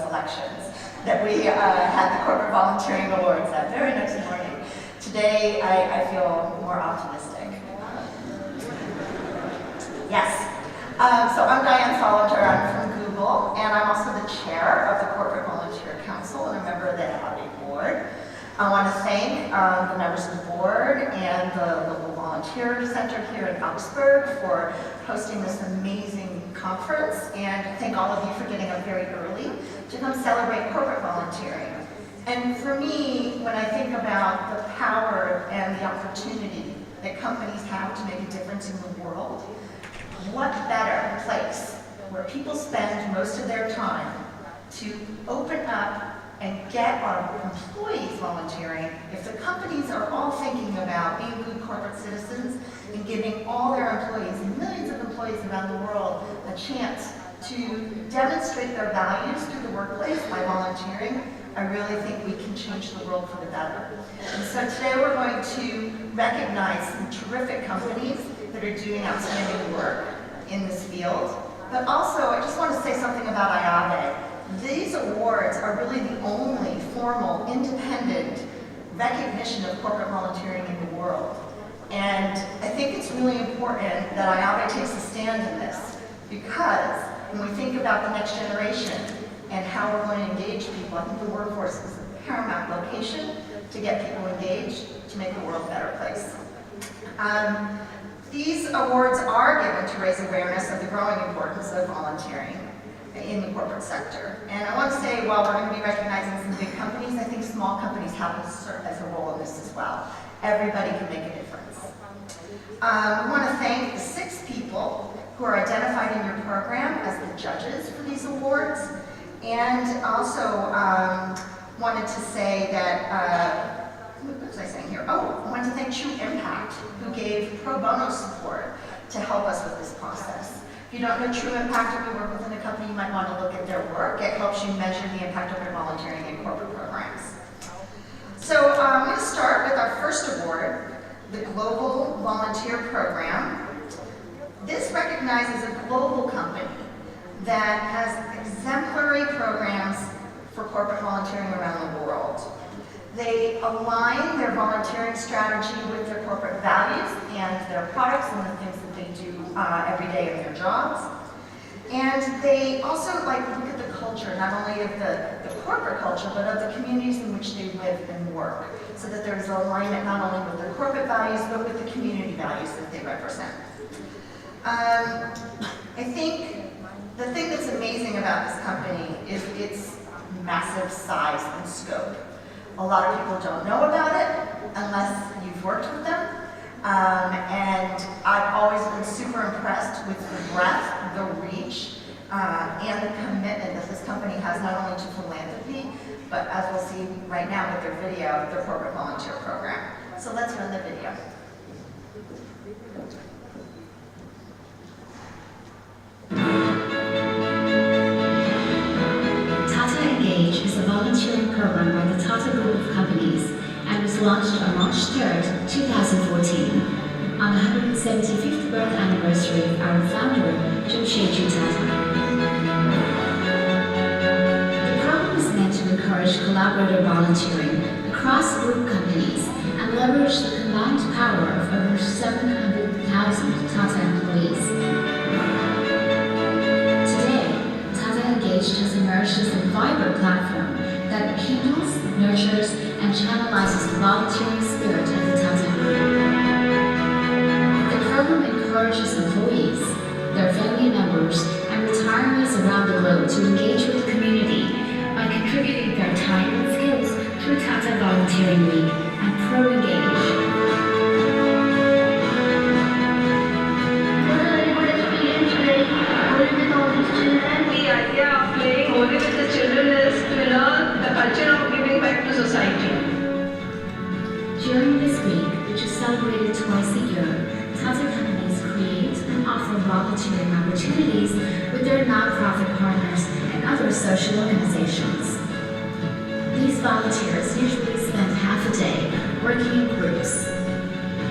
elections that we had the Corporate Volunteering Awards that very next morning. Today, I feel more optimistic. Yes. So I'm Diane Solinger, I'm from Google, and I'm also the chair of the Corporate Volunteer Council and a member of the IAVE board. I want to thank the members of the board and the local volunteer center here in Augsburg for hosting this amazing conference, and thank all of you for getting up very early to come celebrate corporate volunteering. And for me, when I think about the power and the opportunity that companies have to make a difference in the world, what better place where people spend most of their time to open up and get our employees volunteering if the companies are all thinking about being good corporate citizens and giving all their employees, millions of employees around the world, a chance to demonstrate their values through the workplace by volunteering. I really think we can change the world for the better. And so today we're going to recognize some terrific companies that are doing outstanding work in this field. But also, I just want to say something about IAVE. These awards are really the only formal, independent recognition of corporate volunteering in the world. And I think it's really important that IAVE takes a stand in this, because when we think about the next generation and how we're going to engage people, I think the workforce is a paramount location to get people engaged to make the world a better place. These awards are given to raise awareness of the growing importance of volunteering in the corporate sector. And I want to say, while we're going to be recognizing some big companies, I think small companies have to serve as a role in this as well. Everybody can make a difference. We want to thank the 6 people who are identified in your program as the judges for these awards. And also wanted to say that, what was I saying here? Oh, I wanted to thank True Impact, who gave pro bono support to help us with this process. If you don't know True Impact, if you work within a company, you might want to look at their work. It helps you measure the impact of your volunteering in corporate programs. So I'm going to start with our first award, the Global Volunteer Program. This recognizes a global company that has exemplary programs for corporate volunteering around the world. They align their volunteering strategy with their corporate values and their products and the things that they do every day in their jobs. And they also look at the culture, not only of the corporate culture, but of the communities in which they live and work, so that there's alignment not only with their corporate values, but with the community values that they represent. I think the thing that's amazing about this company is its massive size and scope. A lot of people don't know about it unless you've worked with them. And I've always been super impressed with the breadth, the reach, and the commitment that this company has not only to philanthropy, but as we'll see right now with their video, their corporate volunteer program. So let's run the video. Volunteering program by the Tata Group of Companies and was launched on March 3rd, 2014, on the 175th birth anniversary of our founder, Jamshedji Tata. The program is meant to encourage collaborative volunteering across group companies and leverage the combined power of over 700,000 Tata employees. Today, Tata Engaged has emerged as a vibrant platform that kindles, nurtures, and channelizes the volunteering spirit of the Tata Group. The program encourages employees, their family members, and retirees around the globe to engage with the community by contributing their time and skills to a Tata Volunteering Week and ProEngage. The idea of playing Holi with the children is to learn the culture of giving back to society. During this week, which is celebrated twice a year, Tata companies create and offer volunteering opportunities with their nonprofit partners and other social organizations. These volunteers usually spend half a day working in groups.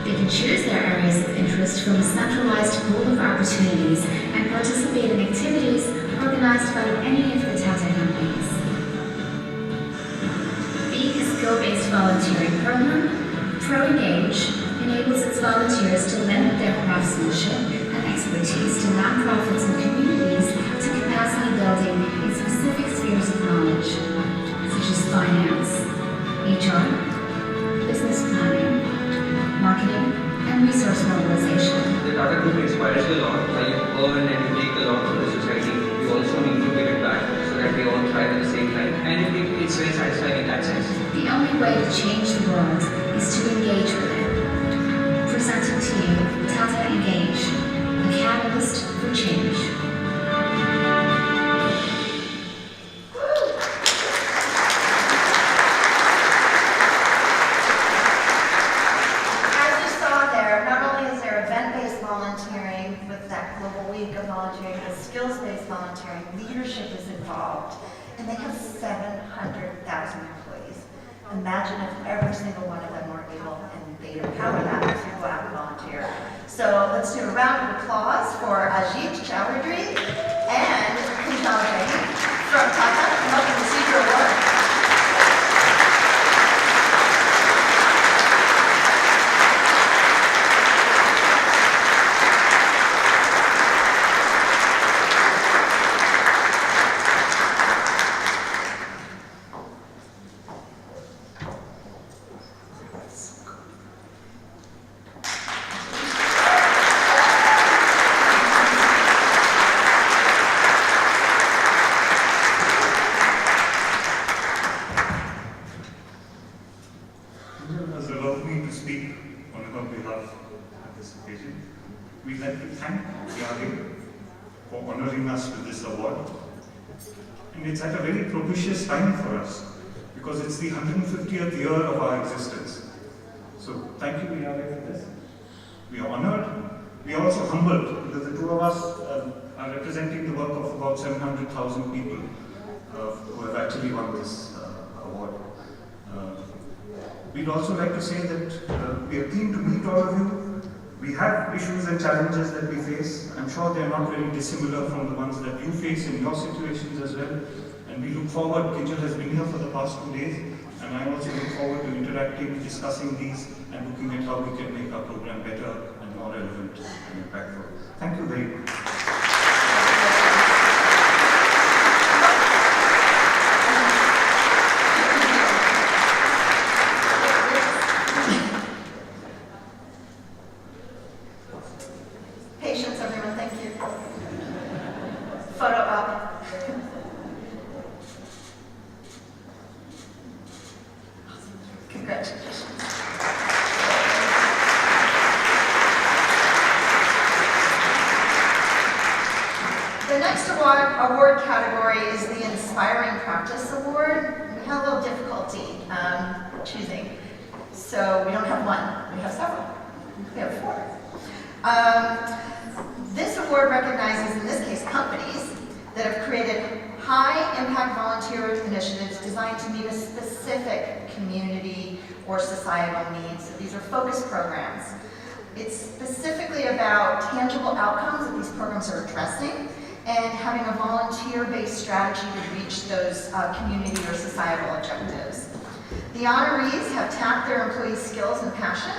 They can choose their areas of interest from a centralized pool of opportunities and participate in activities organized by any of the Tata companies. ProEngage enables its volunteers to lend their craftsmanship and expertise to nonprofits and communities to capacity building in specific spheres of knowledge, such as finance, HR, business planning, marketing, and resource mobilization. The Tata Group inspires you a lot. While you earn and you take a lot from the society, you also need to give it back so that we all thrive at the same time. And it's very satisfying in that sense. The only way to change the world is to engage with it. Presenting to you, Tata Engage, a catalyst for change. As you saw there, not only is there event-based volunteering with that global week of volunteering, but skills-based volunteering, leadership is involved, and they have 700,000 employees. Imagine if every single one of them were able, and they'd empower them to go out and volunteer. So let's do a round of applause for Ajit Chowdhury and Kuntal Jain from Tata for helping receive your award. Has allowed me to speak on her behalf at this occasion. We'd like to thank Diane for honoring us with this award. And it's at a very propitious time for us because it's the 150th year of our existence. So thank you, Diane, for this. We are honored. We are also humbled because the two of us are representing the work of about 700,000 people who have actually won this award. We'd also like to say that we are keen to meet all of you. We have issues and challenges that we face. I'm sure they're not very dissimilar from the ones that you face in your situations as well. And we look forward, Kinjal has been here for the past 2 days, and I also look forward to interacting, discussing these, and looking at how we can make our program better and more relevant and impactful. Thank you very much. Patience, everyone, thank you. Photo up. Congratulations. The next award category is the Inspiring Practice Award. We had a little difficulty choosing. So we don't have one, we have several. We have 4. This award recognizes, in this case, companies that have created high-impact volunteer initiatives designed to meet a specific community or societal needs. So these are focused programs. It's specifically about tangible outcomes that these programs are addressing and having a volunteer-based strategy to reach those community or societal objectives. The honorees have tapped their employees' skills and passion,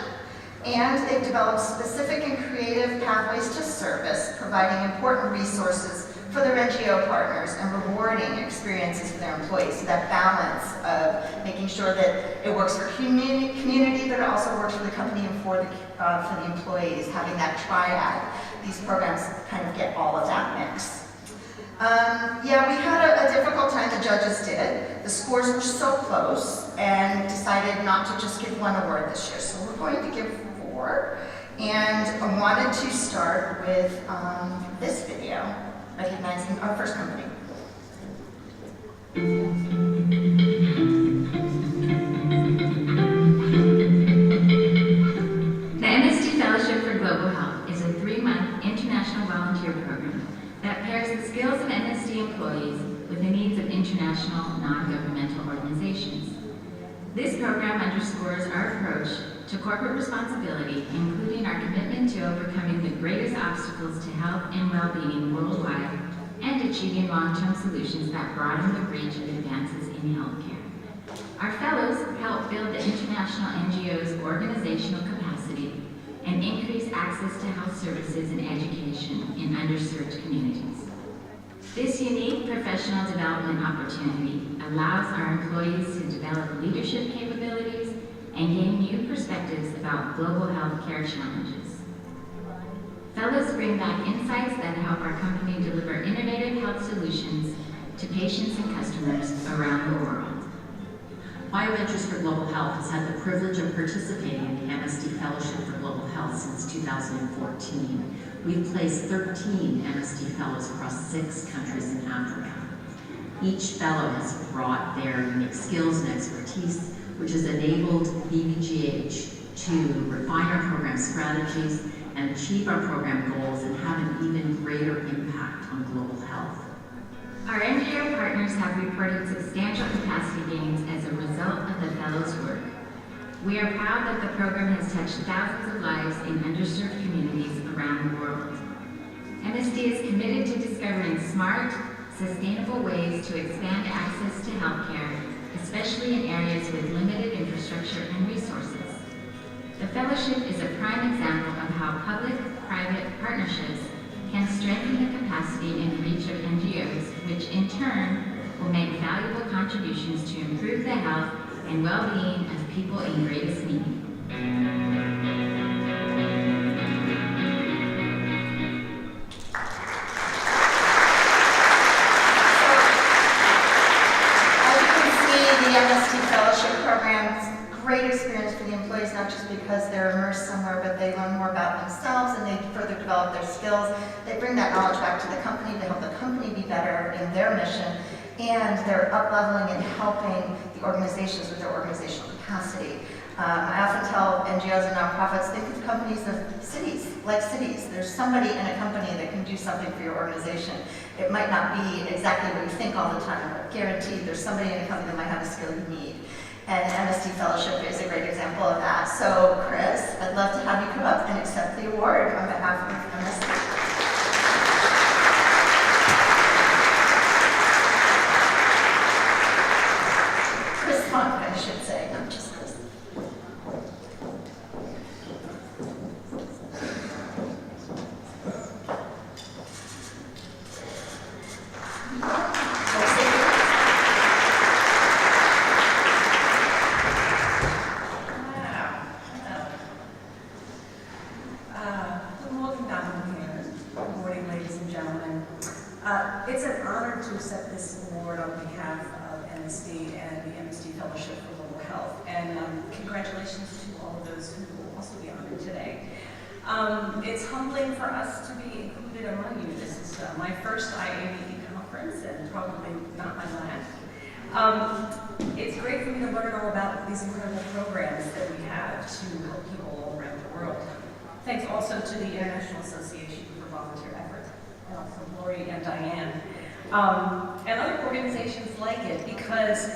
and they've developed specific and creative pathways to service, providing important resources for their NGO partners and rewarding experiences for their employees. So that balance of making sure that it works for community, but it also works for the company and for the employees, having that triad. These programs kind of get all of that mix. Yeah, we had a difficult time, the judges did. The scores were so close and decided not to just give one award this year. So we're going to give 4. And I wanted to start with this video, recognizing our first company. The MSD Fellowship for Global Health is a 3-month international volunteer program that pairs the skills of MSD employees with the needs of international non-governmental organizations. This program underscores our approach to corporate responsibility, including our commitment to overcoming the greatest obstacles to health and well-being worldwide and achieving long-term solutions that broaden the reach of advances in healthcare. Our fellows help build the international NGO's organizational capacity and increase access to health services and education in underserved communities. This unique professional development opportunity allows our employees to develop leadership capabilities and gain new perspectives about global health care challenges. Fellows bring back insights that help our company deliver innovative health solutions to patients and customers around the world. BioVentures for Global Health has had the privilege of participating in the MSD Fellowship for Global Health since 2014. We've placed 13 MSD Fellows across 6 countries in Africa. Each fellow has brought their unique skills and expertise, which has enabled BVGH to refine our program strategies and achieve our program goals and have an even greater impact on global health. Our NGO partners have reported substantial capacity gains as a result of the Fellows' work. We are proud that the program has touched thousands of lives in underserved communities around the world. MSD is committed to discovering smart, sustainable ways to expand access to healthcare, especially in areas with limited infrastructure and resources. The fellowship is a prime example of how public-private partnerships can strengthen the capacity and reach of NGOs, which in turn will make valuable contributions to improve the health and well-being of people in greatest need. Great experience for the employees, not just because they're immersed somewhere, but they learn more about themselves and they further develop their skills. They bring that knowledge back to the company to help the company be better in their mission, and they're up-leveling and helping the organizations with their organizational capacity. I often tell NGOs and nonprofits, think of companies of cities, like cities. There's somebody in a company that can do something for your organization. It might not be exactly what you think all the time, but guaranteed there's somebody in a company that might have a skill you need. And MSD Fellowship is a great example of that. So, Chris, I'd love to have you come up and accept the award on behalf of MSD. Chris Funk, I should say, not just Chris. It's an honor to accept this award on behalf of MSD and the MSD Fellowship for Global Health. And congratulations to all of those who will also be honored today. It's humbling for us to be included among you. This is my first IAVE conference and probably not my last. It's great for me to learn all about these incredible programs that we have to help people all around the world. Thanks also to the International Association for Volunteer Efforts, from Lorrie and Diane, and other organizations like it, because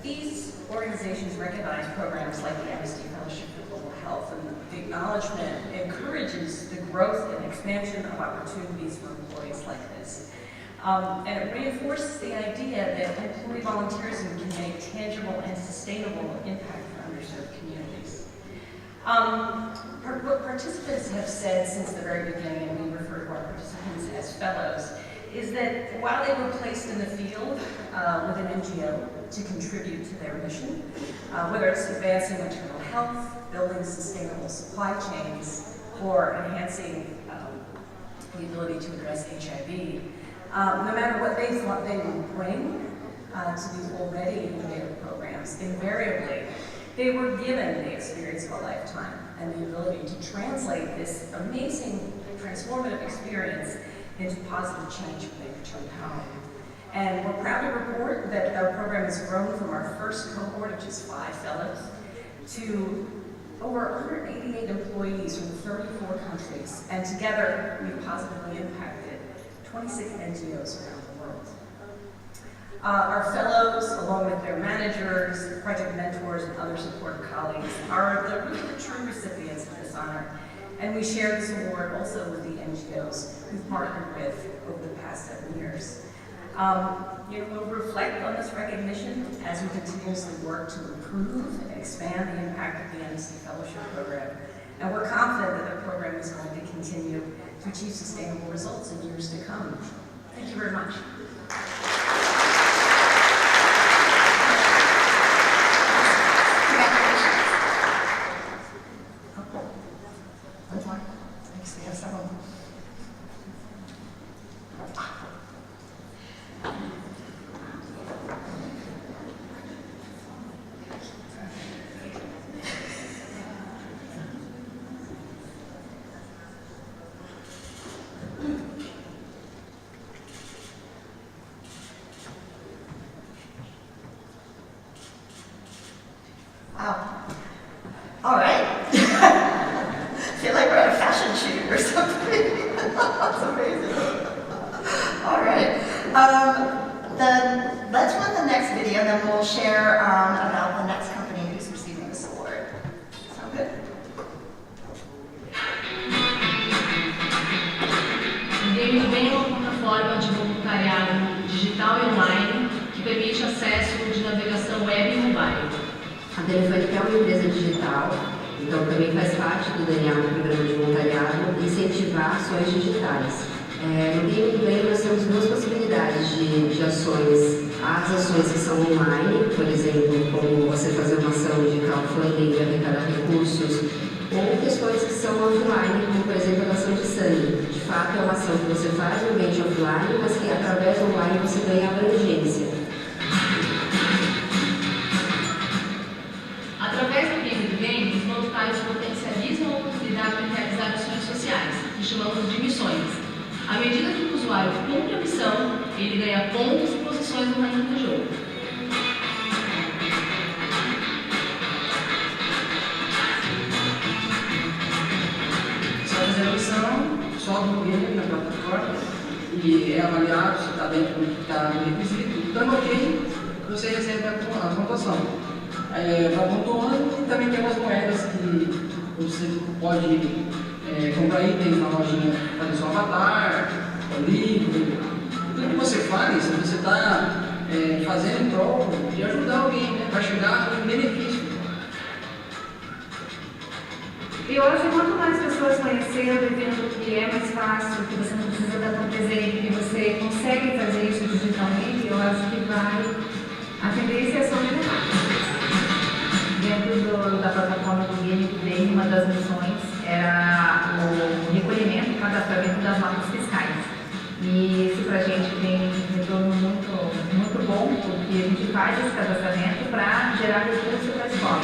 these organizations recognize programs like the MSD Fellowship for Global Health, and the acknowledgement encourages the growth and expansion of opportunities for employees like this. And it reinforces the idea that employee volunteerism can make tangible and sustainable impact for underserved communities. What participants have said since the very beginning, and we refer to our participants as fellows, is that while they were placed in the field with an NGO to contribute to their mission, whether it's advancing maternal health, building sustainable supply chains, or enhancing the ability to address HIV, no matter what they thought they would bring to these already innovative programs, invariably, they were given the experience of a lifetime and the ability to translate this amazing, transformative experience into positive change when they returned home. And we're proud to report that our program has grown from our first cohort of just 5 fellows to over 188 employees from 34 countries. And together, we've positively impacted 26 NGOs around the world. Our fellows, along with their managers, project mentors, and other support colleagues, are the true recipients of this honor. And we share this award also with the NGOs we've partnered with over the past 7 years. We'll reflect on this recognition as we continuously work to improve and expand the impact of the Amnesty Fellowship Program. And we're confident that the program is going to continue to achieve sustainable results in years to come. Thank you very much. Wow. All right. I feel like we're at a fashion shoot or something. That's amazing. All right. Then let's run the next video, then we'll share about the next company who's receiving this award. Sound good? O Game do Bem é uma plataforma de voluntariado digital e online que permite acesso de navegação web e mobile. A Telefônica é uma empresa digital, então também faz parte do DNA do programa de voluntariado incentivar ações digitais. No Game do Bem nós temos duas possibilidades de ações. As ações que são online, por exemplo, como você fazer uma ação de crowdfunding, de arrecadar recursos, ou questões que são offline, como por exemplo a doação de sangue. De fato é uma ação que você faz no ambiente offline, mas que através do online você ganha abrangência. Através do Game do Bem, os voluntários potencializam a oportunidade de realizar ações sociais, que chamamos de missões. À medida que o usuário cumpre a missão, ele ganha pontos e posições no ranking do jogo. Você vai fazer a missão, sobe o game na plataforma e é avaliado se está dentro do requisito. Estando ok, você recebe a pontuação. Vai pontuando e também tem umas moedas que você pode comprar itens na lojinha, fazer seu avatar, livro. Tudo que você faz, você está fazendo em prol de ajudar alguém, né? Vai chegar um benefício. E hoje, quanto mais pessoas conhecendo e vendo que é mais fácil, que você não precisa estar tão presente, que você consegue fazer isso digitalmente, eu acho que a tendência é só melhorar. Dentro da plataforma do Game do Bem, uma das missões era o recolhimento e cadastramento das notas fiscais. E isso pra gente tem um retorno muito bom, porque a gente faz esse cadastramento para gerar recurso para a escola.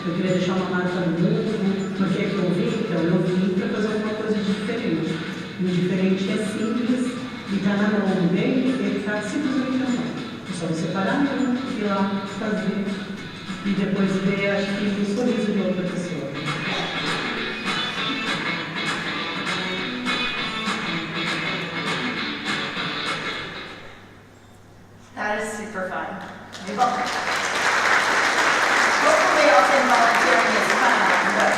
Eu queria deixar uma marca muito, porque é que eu vim? Então, eu vim para fazer alguma coisa diferente. O diferente é simples e está na mão dele, ele está simplesmente na mão. É só você parar mesmo, ir lá, fazer e depois ver, acho que, o sorriso de outra pessoa. That is super fun. Hopefully also volunteering is fun, but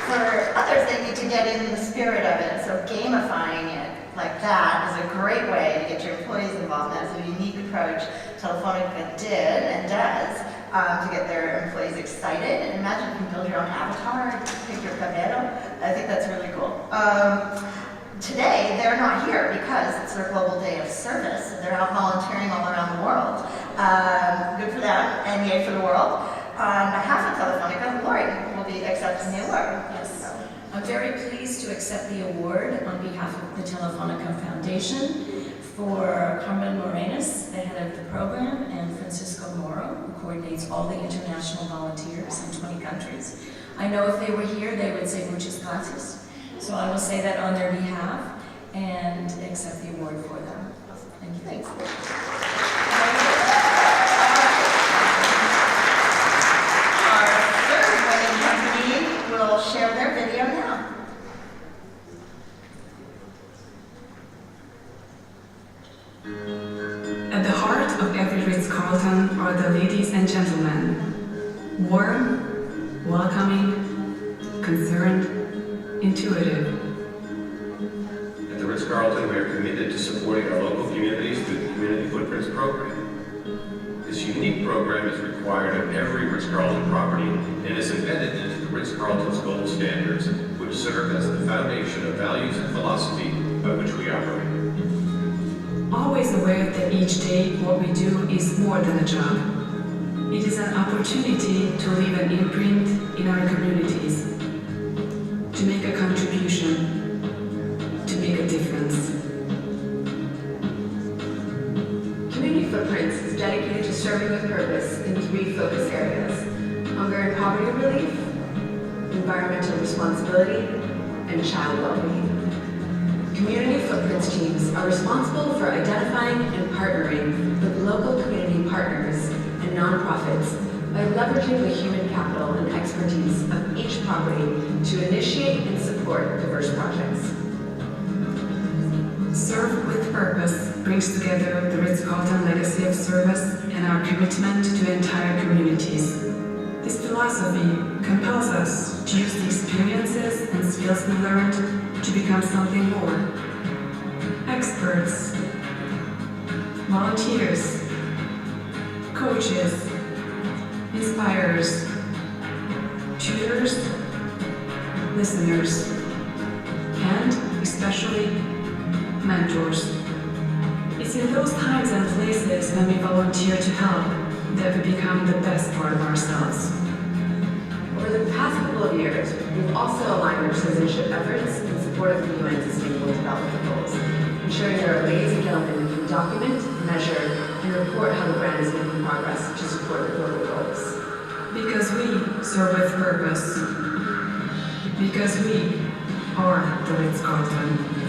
for others they need to get in the spirit of it. So gamifying it like that is a great way to get your employees involved. That's a unique approach Telefonica did and does to get their employees excited. And imagine you can build your own avatar, pick your cabello. I think that's really cool. Today, they're not here because it's their Global Day of Service. And they're out volunteering all around the world. Good for them, and yay for the world. On behalf of Telefonica, Lorrie will be accepting the award. Yes. I'm very pleased to accept the award on behalf of the Telefonica Foundation for Carmen Morenas, the head of the program, and Francisco Moro, who coordinates all the international volunteers in 20 countries. I know if they were here, they would say muchas gracias. So I will say that on their behalf and accept the award for them. Thank you. Thanks. Our third winning company will share their video now. At the heart of every Ritz-Carlton are the ladies and gentlemen. Warm, welcoming, concerned, intuitive. At the Ritz-Carlton, Ritz-Carlton, we are committed to supporting our local communities through the Community Footprints program. This unique program is required of every Ritz-Carlton property and is embedded into the Ritz-Carlton's gold standards, which serve as the foundation of values and philosophy by which we operate. Always aware that each day what we do is more than a job. It is an opportunity to leave an imprint in our communities, to make a contribution, to make a difference. Community Footprints is dedicated to serving with purpose in 3 focus areas: hunger and poverty relief, environmental responsibility, and child well-being. Community Footprints teams are responsible for identifying and partnering with local community partners and nonprofits by leveraging the human capital and expertise of each property to initiate and support diverse projects. Serve with Purpose brings together the Ritz-Carlton legacy of service and our commitment to entire communities. This philosophy compels us to use the experiences and skills we learned to become something more. Experts, volunteers, coaches, inspirers, tutors, listeners, and especially mentors. It's in those times and places when we volunteer to help that we become the best part of ourselves. Over the past couple of years, we've also aligned our citizenship efforts in support of the UN Sustainable Development Goals, ensuring that our ladies and gentlemen can document, measure, and report how the brand is making progress to support the global goals. Because we serve with purpose. Because we are the Ritz-Carlton.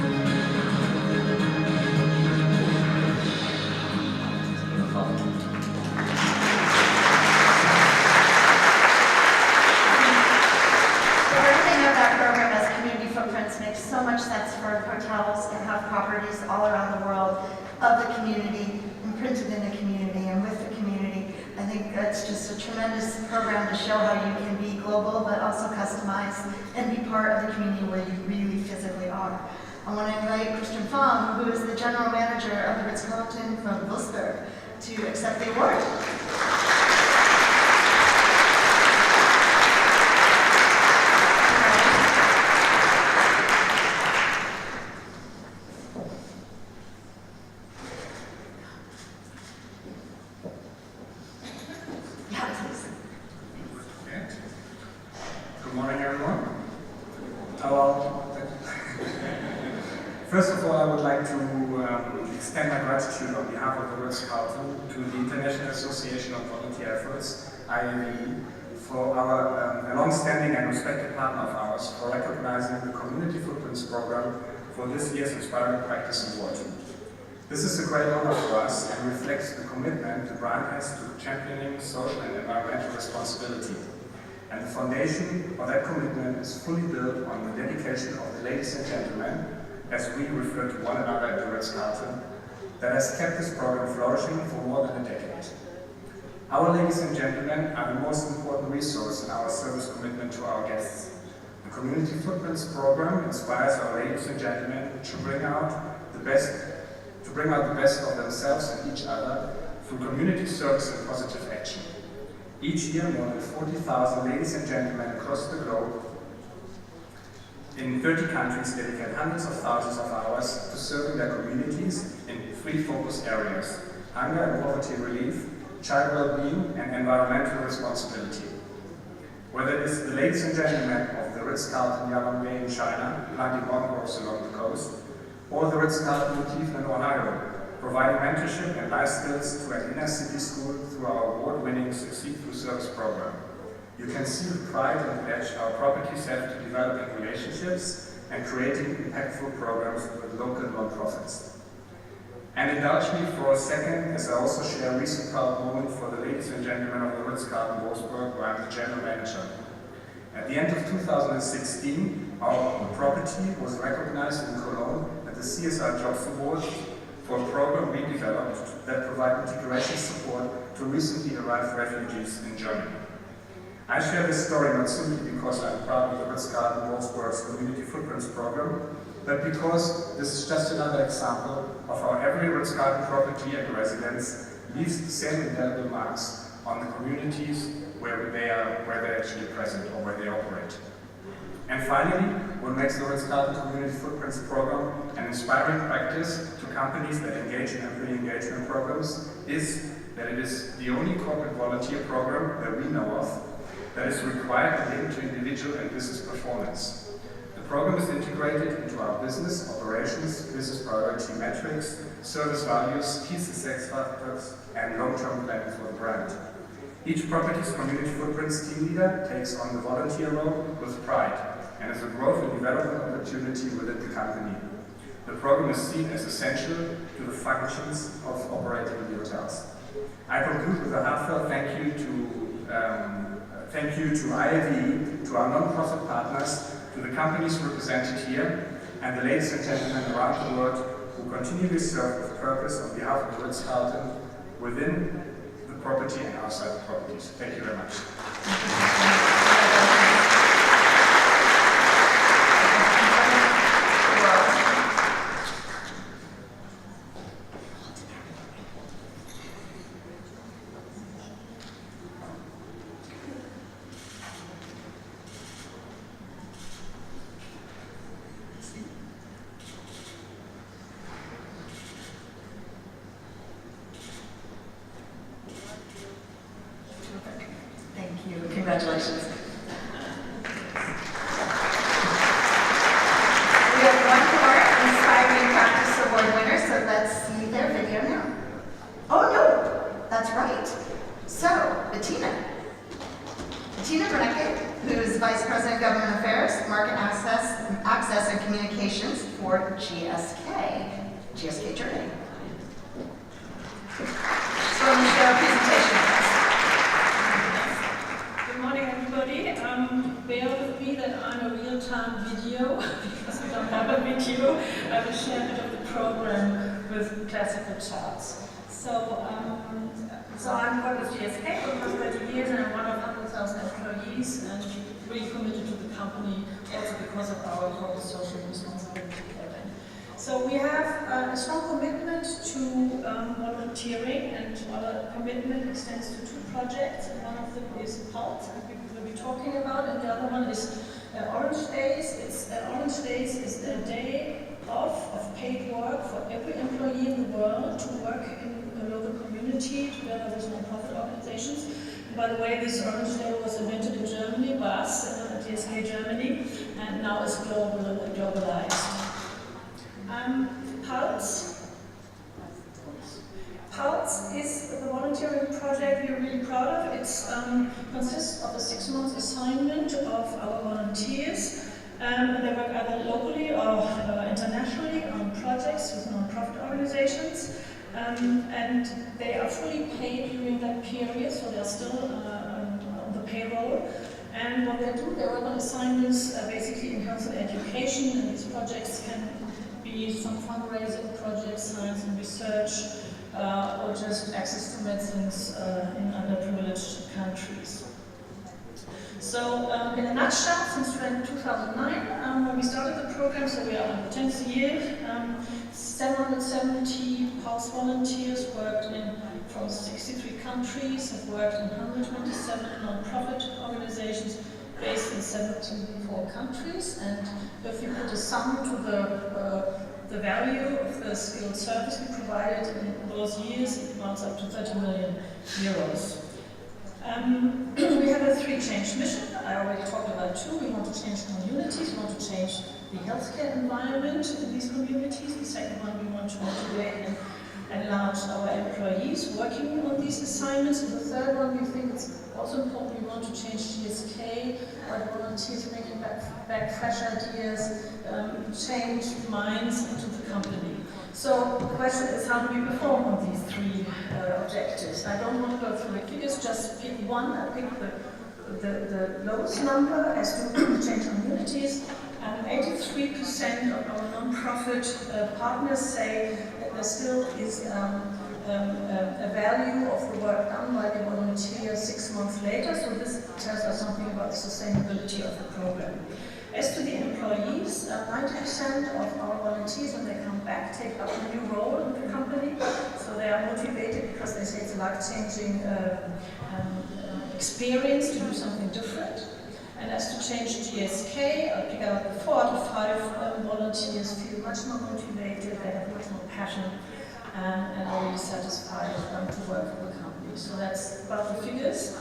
Makes so much sense for hotels to have properties all around the world of the community, imprinted in the community and with the community. I think that's just a tremendous program to show how you can be global but also customized and be part of the community where you really physically are. I want to invite Christian Fong, who is the general manager of the Ritz-Carlton from Wolfsburg, to accept the award. Good morning, everyone. First of all, I would like to extend my gratitude on behalf of the Ritz-Carlton to the International Association of Volunteer Efforts, IAVE, for a long-standing and respected partner of ours for recognizing the Community Footprints program for this year's Inspiring Practice Award. This is a great honor for us and reflects the commitment the brand has to championing social and environmental responsibility. And the foundation of that commitment is fully built on the dedication of the ladies and gentlemen, as we refer to one another at the Ritz-Carlton, that has kept this program flourishing for more than a decade. Our ladies and gentlemen are the most important resource in our service commitment to our guests. The Community Footprints program inspires our ladies and gentlemen to bring out the best of themselves and each other through community service and positive action. Each year, more than 40,000 ladies and gentlemen across the globe in 30 countries dedicate hundreds of thousands of hours to serving their communities in 3 focus areas: hunger and poverty relief, child well-being, and environmental responsibility. Whether it is the ladies and gentlemen of the Ritz-Carlton Yalongway in China, planting mangroves along the coast, or the Ritz-Carlton in Cleveland, Ohio, providing mentorship and life skills to an inner-city school through our award-winning Succeed Through Service program. You can see the pride and pledge our properties have to developing relationships and creating impactful programs with local non-profits. And indulge me for a second as I also share a recent proud moment for the ladies and gentlemen of the Ritz-Carlton Wolfsburg, where I'm the general manager. At the end of 2016, our property was recognized in Cologne at the CSR Jobs Award for a program we developed that provides integration support to recently arrived refugees in Germany. I share this story not simply because I'm proud of the Ritz-Carlton Wolfsburg's Community Footprints program, but because this is just another example of how every Ritz-Carlton property and residence leaves the same indelible marks on the communities where they're actually present or where they operate. And finally, what makes the Ritz-Carlton Community Footprints program an inspiring practice to companies that engage in employee engagement programs is that it is the only corporate volunteer program that we know of that is required and linked to individual and business performance. The program is integrated into our business, operations, business priority metrics, service values, key success factors, and long-term planning for the brand. Each property's community footprints team leader takes on the volunteer role with pride and is a growth and development opportunity within the company. The program is seen as essential to the functions of operating the hotels. I conclude with a heartfelt thank you to IAVE, to our non-profit partners, to the companies represented here, and the ladies and gentlemen around the world who continually serve with purpose on behalf of the Ritz-Carlton within the property and outside the properties. Thank you very much. Congratulations. We have one more Inspiring Practice Award winner, so let's see their video now. Oh no, that's right. So, Bettina Bernecke, who is Vice President of Government Affairs, Market Access and Communications for GSK Journey. She's going to share a presentation with us. Good morning, everybody. Bear with me that I'm a real-time video because we don't have a video. I will share a bit of the program with classical charts. So I'm part of GSK for the past 30 years, and I'm one of 100,000 employees, and really committed to the company also because of our whole social responsibility campaign. So we have a strong commitment to volunteering, and our commitment extends to 2 projects, and one of them is PULSE, and we will be talking about, and the other one is Orange Days. Orange Days is a day off of paid work for every employee in the world to work in a local community together with non-profit organizations. And by the way, this Orange Day was invented in Germany by us, GSK Germany, and now is globalized. PULSE is the volunteering project we're really proud of. It consists of a 6-month assignment of our volunteers. They work either locally or internationally on projects with non-profit organizations. And they are fully paid during that period, so they're still on the payroll. And what they do, they work on assignments basically in health and education, and these projects can be some fundraising projects, science and research, or just access to medicines in underprivileged countries. So in a nutshell, since 2009, when we started the program, so we are in the 10th year, 770 PULSE volunteers worked from 63 countries, have worked in 127 non-profit organizations based in 74 countries, and if you put a sum to the value of the skilled service we provided in those years, it amounts up to 30 million euros. We have a 3-change mission. I already talked about 2. We want to change communities, we want to change the healthcare environment in these communities. The second one, we want to motivate and enlarge our employees working on these assignments. And the third one, we think it's also important, we want to change GSK by the volunteers bringing back fresh ideas, change minds into the company. So the question is, how do we perform on these 3 objectives? I don't want to go through the figures, just pick one. I pick the lowest number as to change communities. 83% of our non-profit partners say that there still is a value of the work done by the volunteer 6 months later, so this tells us something about the sustainability of the program. As to the employees, 90% of our volunteers, when they come back, take up a new role in the company. So they are motivated because they say it's a life-changing experience to do something different. And as to change GSK, I pick out 4 out of 5 volunteers feel much more motivated, they have much more passion, and are really satisfied to work for the company. So that's about the figures.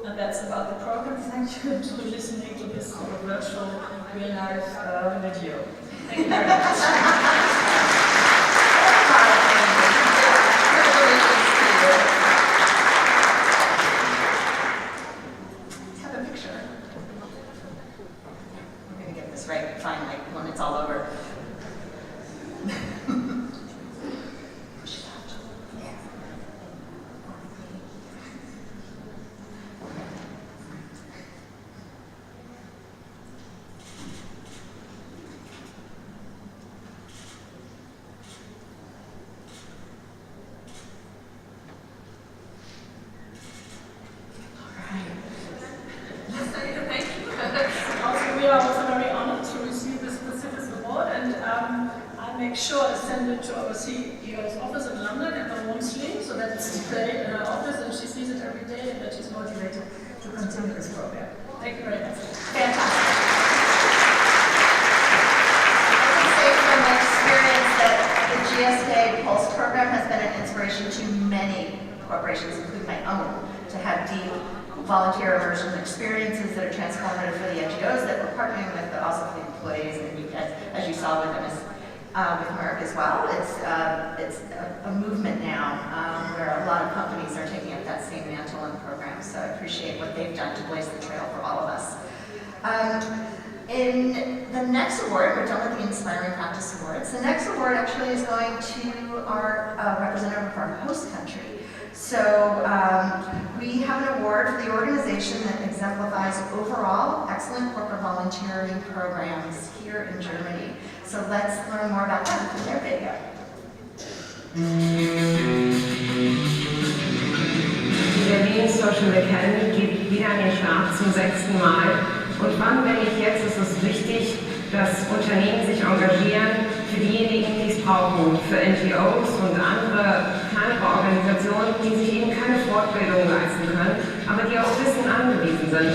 And that's about the program. Thank you to listening to this sort of virtual, real-life video. Thank you very much. Have a picture. We're going to get this right finally when it's all over. To our CEO's office in London at the Walmsley, so that it's displayed in our office and she sees it every day and that she's motivated to continue this program. Thank you very much. Fantastic. I can say from experience that the GSK Pulse program has been an inspiration to many corporations, including my own, to have deep volunteer immersion experiences that are transformative for the NGOs that we're partnering with, but also for the employees, and you, as you saw with them, with Merck as well. It's a movement now where a lot of companies are taking up that same mantle and program. So I appreciate what they've done to blaze the trail for all of us. In the next award, we're done with the Inspiring Practice Awards. The next award actually is going to our representative of our host country. So we have an award for the organization that exemplifies overall excellent corporate volunteering programs here in Germany. So let's learn more about them from their video. Die Berlin Social Academy gibt wieder den Start zum 6. Mal. Und wann, wenn nicht jetzt, ist es wichtig, dass Unternehmen sich engagieren für diejenigen, die es brauchen, für NGOs und andere kleinere Organisationen, die sich eben keine Fortbildung leisten können, aber die auf Wissen angewiesen sind.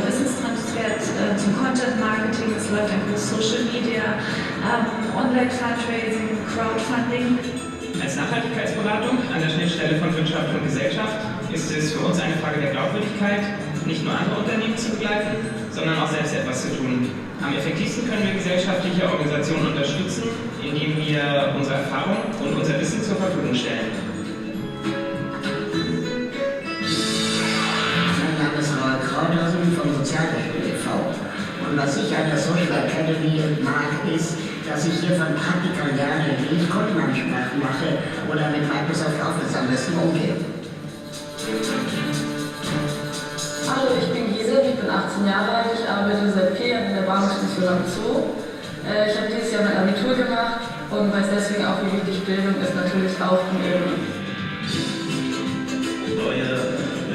Wissenstransfer zum Content Marketing, es läuft einfach Social Media, Online Fundraising, Crowdfunding. Als Nachhaltigkeitsberatung an der Schnittstelle von Wirtschaft und Gesellschaft ist es für uns eine Frage der Glaubwürdigkeit, nicht nur andere Unternehmen zu begleiten, sondern auch selbst etwas zu tun. Am effektivsten können wir gesellschaftliche Organisationen unterstützen, indem wir unsere Erfahrung und unser Wissen zur Verfügung stellen. Vom Sozialbetrieb e.V. Und was ich an der Social Academy mag, ist, dass ich hier von Praktikern lerne, wie ich Kundenansprachen mache oder mit Microsoft Office am besten umgehe. Hallo, ich bin Gisela, ich bin 18 Jahre alt, ich arbeite seit 4 Jahren in der Bahnstation am Zoo. Ich habe dieses Jahr mein Abitur gemacht und weiß deswegen auch, wie wichtig Bildung ist, natürlich auch im Leben. Neue,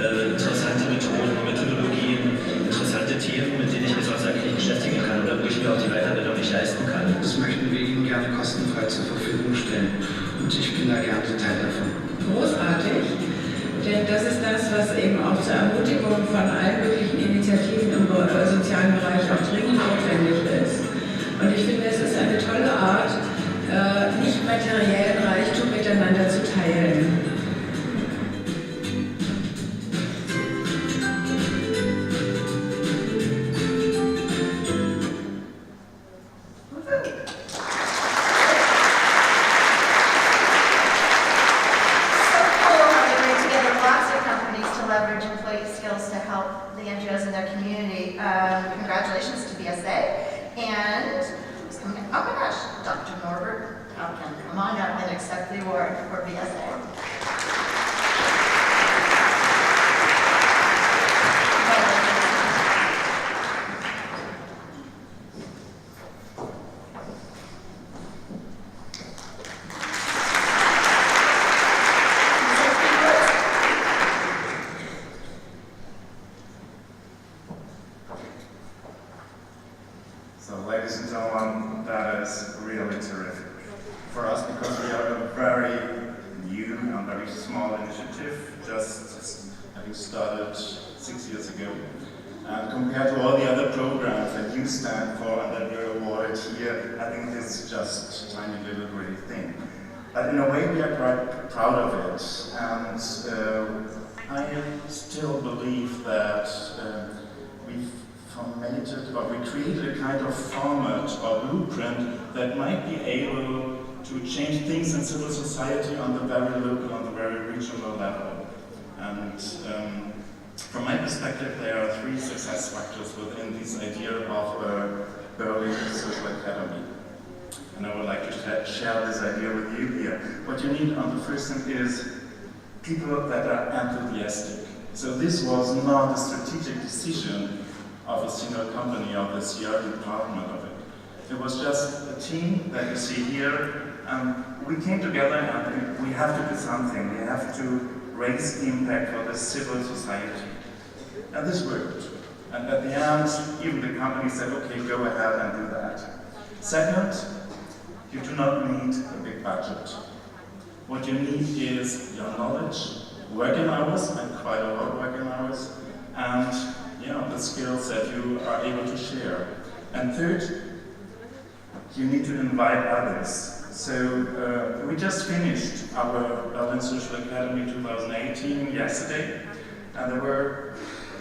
interessante Methoden, Methodologien, interessante Themen, mit denen ich mich sonst eigentlich nicht beschäftigen kann oder wo ich mir auch die Weiterbildung nicht leisten kann. Das möchten wir Ihnen gerne kostenfrei zur Verfügung stellen und ich bin da gerne Teil davon. Großartig, denn das ist das, was eben auch zur Ermutigung von allen möglichen Initiativen im sozialen Bereich auch dringend notwendig ist. Und ich finde, es ist eine tolle Art, nicht materiellen Reichtum miteinander zu teilen. really terrific. For us, because we are a very new and very small initiative, just having started 6 years ago. And compared to all the other programs that you stand for and that you're awarded here, I think this is just a tiny little great thing. But in a way, we are quite proud of it. And I still believe that we created a kind of format or blueprint that might be able to change things in civil society on the very local, on the very regional level. And from my perspective, there are 3 success factors within this idea of a Berlin Social Academy. And I would like to share this idea with you here. What you need on the first thing is people that are enthusiastic. So this was not a strategic decision of a single company or the CR department of it. It was just a team that you see here, and we came together and we have to do something. We have to raise impact for the civil society. And this worked. And at the end, even the company said, okay, go ahead and do that. Second, you do not need a big budget. What you need is your knowledge, working hours, and quite a lot of working hours, and the skills that you are able to share. And third, you need to invite others. So we just finished our Berlin Social Academy 2018 yesterday, and there were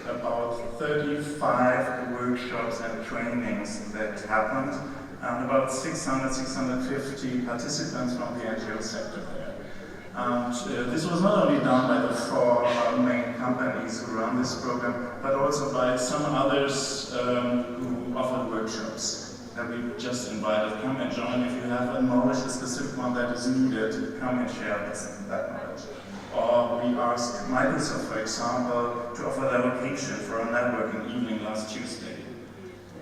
about 35 workshops and trainings that happened, and about 650 participants from the NGO sector there. And this was not only done by the 4 main companies who run this program, but also by some others who offer workshops. And we just invited, come and join if you have a knowledge, a specific one that is needed, come and share that knowledge. Or we asked Microsoft, for example, to offer their location for a networking evening last Tuesday,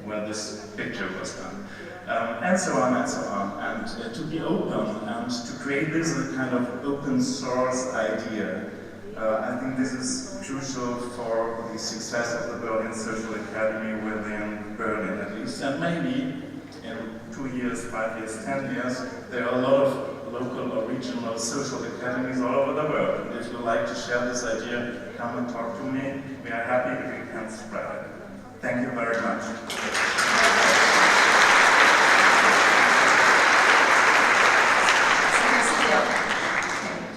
where this picture was done. And so on and so on. And to be open and to create this as a kind of open source idea, I think this is crucial for the success of the Berlin Social Academy within Berlin at least. And maybe in 2 years, 5 years, 10 years, there are a lot of local or regional social academies all over the world. And if you'd like to share this idea, come and talk to me. We are happy if we can spread it. Thank you very much.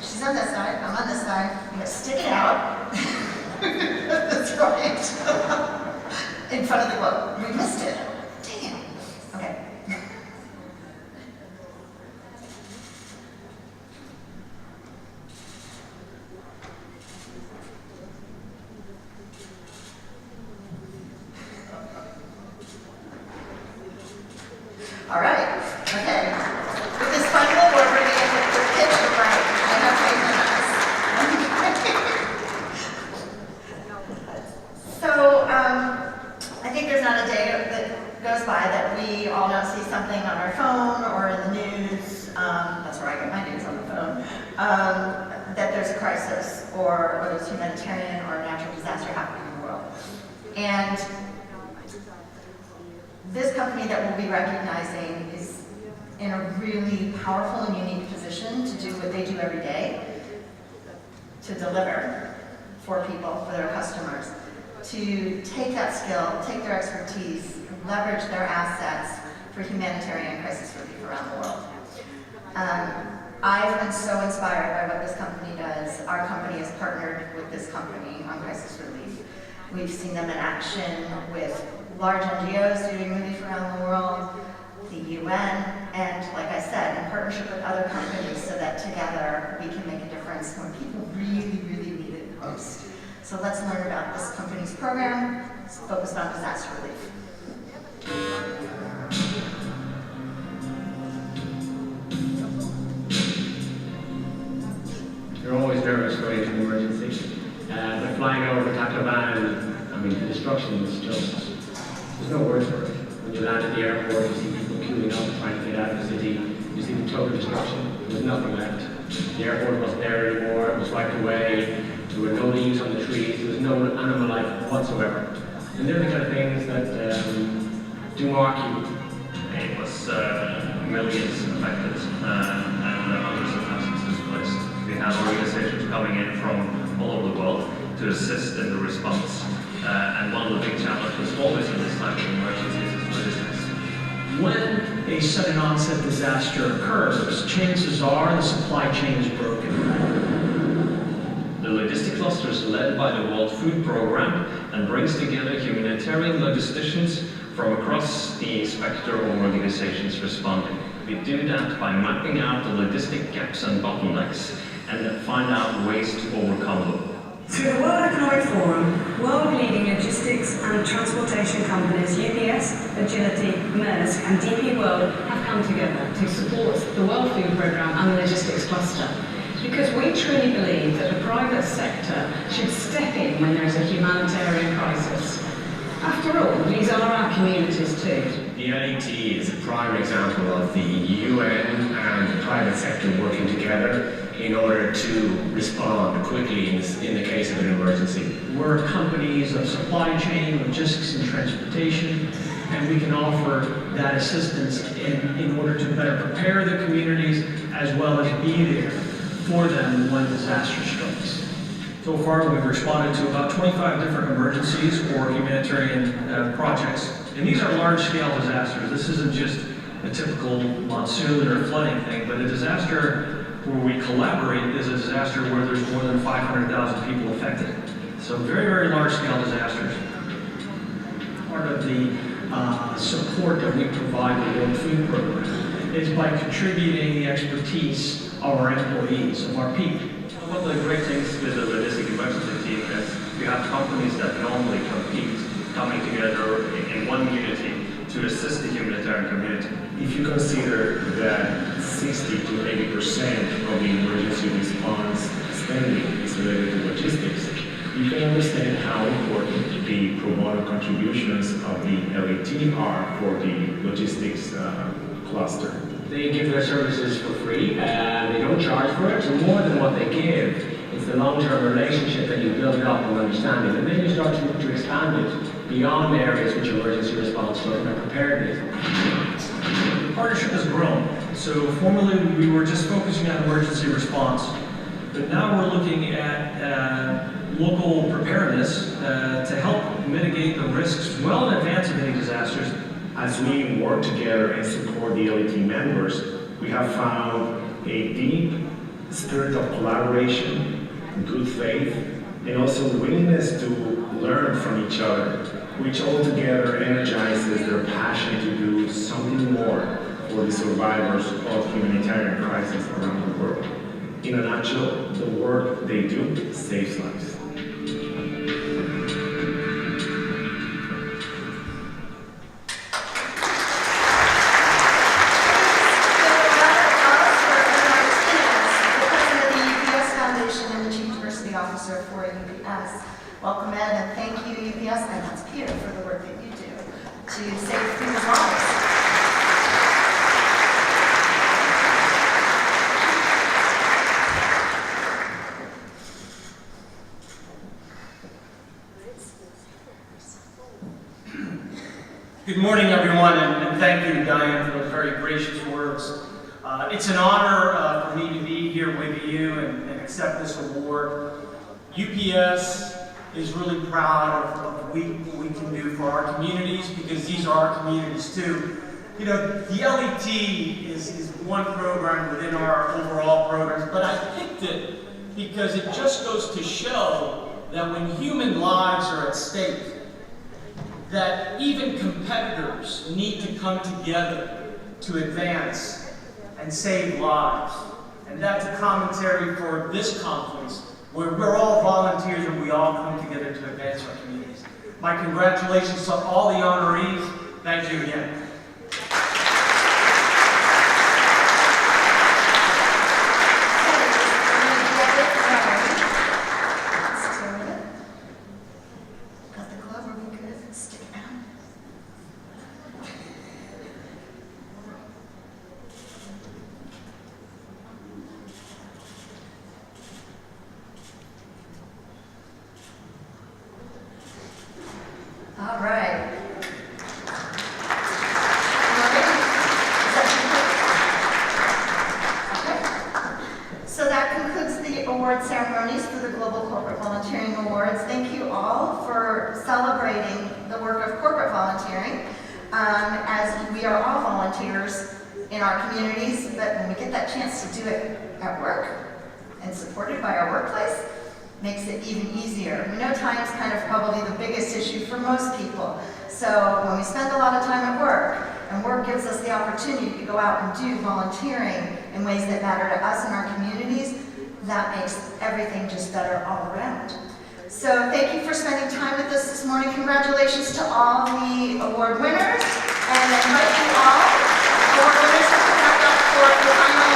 She's on that side, I'm on this side. I'm gonna stick it out. That's right. In front of the globe. We missed it. Damn. Okay. All right. Okay. With this final word, we're going to get the picture right. I have faith in us. So, I think there's not a day that goes by that we all don't see something on our phone or in the news. That's where I get my news, on the phone. That there's a crisis, or whether it's humanitarian or a natural disaster happening in the world. And this company that we'll be recognizing is in a really powerful and unique position to do what they do every day, to deliver for people, for their customers, to take that skill, take their expertise, leverage their assets for humanitarian crisis relief around the world. I've been so inspired by what this company does. Our company has partnered with this company on crisis relief. We've seen them in action with large NGOs doing relief around the world, the UN, and like I said, in partnership with other companies so that together we can make a difference when people really, really need it most. So let's learn about this company's program. It's focused on disaster relief. You're always nervous going into an emergency. But flying over Tacloban, I mean, the destruction was just, there's no words for it. When you land at the airport, you see people queuing up trying to get out of the city. You see the total destruction. There was nothing left. The airport wasn't there anymore. It was wiped away. There were no leaves on the trees. There was no animal life whatsoever. And they're the kind of things that do mark you. It was millions affected and hundreds of thousands displaced. We have organizations coming in from all over the world to assist in the response. And one of the big challenges always in this type of emergencies is logistics. When a sudden onset disaster occurs, chances are the supply chain is broken. The logistic cluster is led by the World Food Programme and brings together humanitarian logisticians from across the spectrum of organizations responding. We do that by mapping out the logistic gaps and bottlenecks and find out ways to overcome them. Through the World Economic Forum, world-leading logistics and transportation companies UPS, Agility, Maersk and DP World have come together to support the World Food Programme and the logistics cluster. Because we truly believe that the private sector should step in when there is a humanitarian crisis. After all, these are our communities too. The LET is a prime example of the UN and the private sector working together in order to respond quickly in the case of an emergency. We're companies of supply chain, logistics and transportation, and we can offer that assistance in order to better prepare the communities as well as be there for them when disaster strikes. So far, we've responded to about 25 different emergencies or humanitarian projects. And these are large-scale disasters. This isn't just a typical monsoon or flooding thing, but a disaster where we collaborate is a disaster where there's more than 500,000 people affected. So very, very large-scale disasters. Part of the support that we provide the World Food Program is by contributing the expertise of our employees, of our people. One of the great things with the logistic emergency team is we have companies that normally compete coming together in one unity to assist the humanitarian community. If you consider that 60 to 80% of the emergency response spending is related to logistics, you can understand how important the pro bono contributions of the LET are for the logistics cluster. They give their services for free, and they don't charge for it, so more than what they give, it's the long-term relationship that you build up and understanding, and then you start to expand it beyond areas which emergency response and preparedness. The partnership has grown. So formerly we were just focusing on emergency response, but now we're looking at local preparedness to help mitigate the risks well in advance of any disasters. As we work together and support the LET members, we have found a deep spirit of collaboration, good faith, and also willingness to learn from each other, which altogether energizes their passion to do something more for the survivors of humanitarian crises around the world. In a nutshell, the work they do saves lives. Welcome, Ed, and thank you, UPS, and that's Peter, for the work that you do to save people's lives. Good morning, everyone, and thank you, Diane, for those very gracious words. It's an honor for me to be here with you and accept this award. UPS is really proud of what we can do for our communities, because these are our communities too. You know, the LET is one program within our overall programs, but I picked it because it just goes to show that when human lives are at stake, that even competitors need to come together to advance and save lives. And that's a commentary for this conference, where we're all volunteers and we all come together to advance our communities. My congratulations to all the honorees. Thank you again. All right. award ceremonies for the Global Corporate Volunteering Awards. Thank you all for celebrating the work of corporate volunteering, as we are all volunteers in our communities, but when we get that chance to do it at work and supported by our workplace, makes it even easier. We know time is kind of probably the biggest issue for most people. So when we spend a lot of time at work, and work gives us the opportunity to go out and do volunteering in ways that matter to us and our communities, that makes everything just better all around. So thank you for spending time with us this morning. Congratulations to all the award winners, and I invite you all, award winners, to come back up for the final